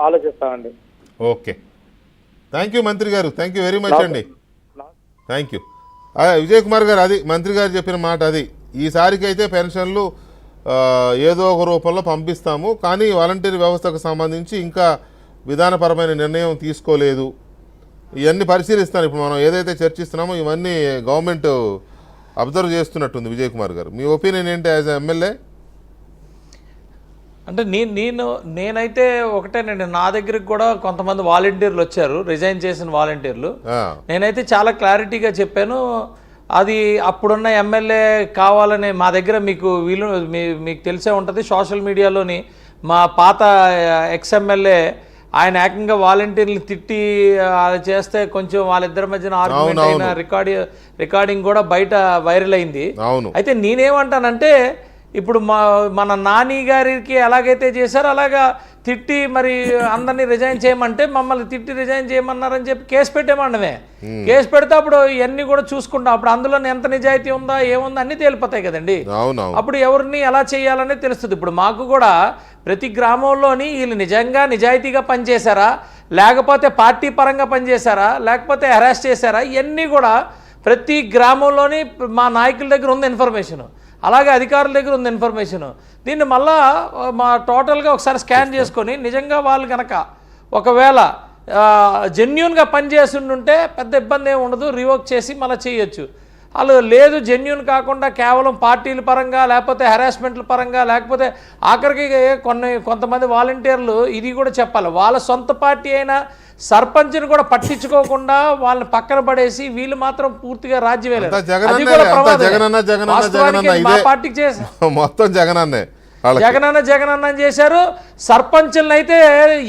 ఆలోచిస్తామండి. Okay, thank you మంత్రి గారు, thank you very much అండి, థ్యాంక్ యూ. విజయ్ కుమార్ గారు, అది మంత్రి గారు చెప్పిన మాట. అది ఈసారికి అయితే పెన్షన్లు ఏదో ఒక రూపంలో పంపిస్తాము, కానీ వాలంటీర్ వ్యవస్థకు సంబంధించి ఇంకా విధానపరమైన నిర్ణయం తీసుకోలేదు. ఇవన్నీ పరిశీలిస్తాను. ఇప్పుడు మనం ఏదైతే చర్చిస్తున్నామో ఇవన్నీ గవర్నమెంట్ అబ్జర్వ్ చేస్తున్నట్టుంది. విజయ్ కుమార్ గారు, మీ ఒపీనియన్ ఏంటి యాజ్ ఎమ్మెల్యే? అంటే నేనైతే ఒకటేనండి, నా దగ్గరికి కూడా కొంతమంది వాలంటీర్లు వచ్చారు, రిజైన్ చేసిన వాలంటీర్లు. నేనైతే చాలా క్లారిటీగా చెప్పాను, అది అప్పుడున్న ఎమ్మెల్యే కావాలని మా దగ్గర మీకు తెలిసే ఉంటుంది, సోషల్ మీడియాలోని మా పాత ఎక్స్ఎమ్మెల్యే ఆయన ఏకంగా వాలంటీర్లు తిట్టి చేస్తే కొంచెం వాళ్ళిద్దరి మధ్యన ఆర్గ్యుమెంట్ అయిన రికార్డింగ్ కూడా బయట వైరల్ అయింది. అయితే నేనేమంటానంటే, ఇప్పుడు మన నాని గారికి ఎలాగైతే చేశారో అలాగా తిట్టి మరి అందరినీ రిజైన్ చేయమంటే మమ్మల్ని తిట్టి రిజైన్ చేయమన్నారని చెప్పి కేసు పెట్టేమండమే. కేసు పెడితే అప్పుడు ఇవన్నీ కూడా చూసుకుంటాం, అప్పుడు అందులో ఎంత నిజాయితీ ఉందా ఏముందా అన్నీ తేలిపోతాయి కదండి. అప్పుడు ఎవరిని ఎలా చేయాలనే తెలుస్తుంది. ఇప్పుడు మాకు కూడా ప్రతి గ్రామంలోని వీళ్ళు నిజంగా నిజాయితీగా పనిచేశారా, లేకపోతే పార్టీ పరంగా పనిచేశారా, లేకపోతే హెరాస్ చేశారా, ఇవన్నీ కూడా ప్రతి గ్రామంలోని మా నాయకుల దగ్గర ఉంది ఇన్ఫర్మేషన్, అలాగే అధికారుల దగ్గర ఉంది ఇన్ఫర్మేషన్. దీన్ని మళ్ళా మా టోటల్గా ఒకసారి స్కాన్ చేసుకొని నిజంగా వాళ్ళు కనుక ఒకవేళ జెన్యూన్గా పనిచేస్తుంటే పెద్ద ఇబ్బంది ఏమి ఉండదు, రివోక్ చేసి మళ్ళీ చేయొచ్చు. వాళ్ళు లేదు జెన్యూన్ కాకుండా కేవలం పార్టీల పరంగా లేకపోతే హెరాస్మెంట్ల పరంగా లేకపోతే ఆఖరికి కొంతమంది వాలంటీర్లు ఇది కూడా చెప్పాలి, వాళ్ళ సొంత పార్టీ అయినా సర్పంచ్ని కూడా పట్టించుకోకుండా వాళ్ళని పక్కన పడేసి వీళ్ళు మాత్రం పూర్తిగా రాజ్యం జగనన్న చేశారు. సర్పంచులను అయితే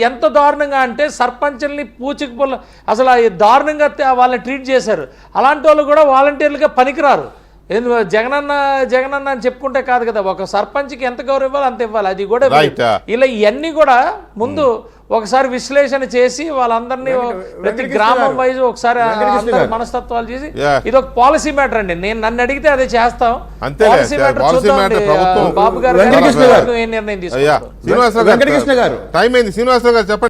ఎంత దారుణంగా అంటే సర్పంచుల్ని పూచికి అసలు దారుణంగా వాళ్ళని ట్రీట్ చేశారు. అలాంటి వాళ్ళు కూడా వాలంటీర్లుగా పనికిరారు. జగనన్న అని చెప్పుకుంటే కాదు కదా, ఒక సర్పంచ్కి ఎంత గౌరవం ఇవ్వాలి అంత ఇవ్వాలి, అది కూడా ఇలా ఇవన్నీ కూడా ముందు ఒకసారి విశ్లేషణ చేసి వాళ్ళందరినీ ప్రతి గ్రామం వైజ్ ఒకసారి మనస్తత్వాలు చేసి ఇది ఒక పాలసీ మ్యాటర్ అండి. నన్ను అడిగితే అదే చేస్తాం. పాలసీ మ్యాటర్ బాబు గారు ఏం నిర్ణయం తీసుకున్నారు? శ్రీనివాసరావు గారు, టైం అయింది. శ్రీనివాసరావు గారు చెప్పండి.